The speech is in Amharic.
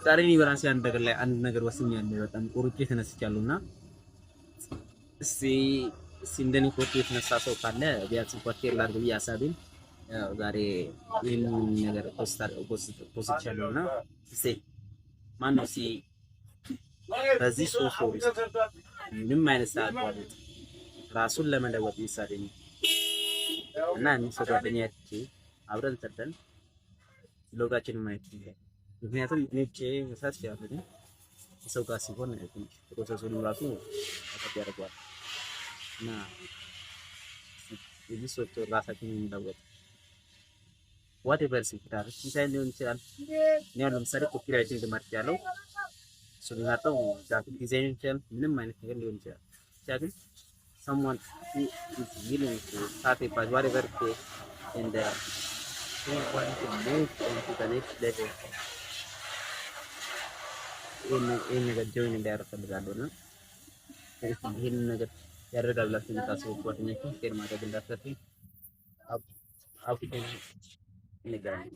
ዛሬ እኔ በራሴ አንድ ነገር ወስኛለሁ። በጣም ቆርጬ ተነስቻለሁና እስቲ እንደኔ ቆርጬ የተነሳ ሰው ካለ ቢያንስ ፖስቴር ላድርግ ብዬ ሀሳቤን ያው ዛሬ ይህንን ነገር ፖስቻለሁና እስቲ ማነው በዚህ ሶስት ወር ውስጥ ምንም አይነት ሰዓት ባሉት ራሱን ለመለወጥ ይሳደኝ እና እኔ ሰው ጓደኛዬ አብረን ሰርተን ለውጣችንን ማየት ይችላል። ምክንያቱም እኔ ብቻዬን መስራት እችላለሁ፣ ሰው ጋር ሲሆን ትንሽ ፕሮሰሱን ራሱ አጠብ ያደርገዋል እና እዚህ ሶስት ወር ራሳችንን እንለወጥ ዋቴቨር ሲታር ዲዛይን ሊሆን ይችላል። እኔ አሁን ለምሳሌ ኮፒራይቲንግ ተመርጫለሁ። እሱ ሊመጣው ግራፊክ ዲዛይን ይችላል፣ ምንም አይነት ነገር ሊሆን ይችላል። ብቻ ግን someone who is willing to sacrifice whatever it takes and who want to move on to the next level ይህን ነገር ጆይን እንዲያደርግ ፈልጋለሁ እና ይህንን ነገር ያደርጋል ብላችሁ የምታስቡት ጓደኛችሁ ሼር ማድረግ እንዳትረሱ። አብ እንገናኝ።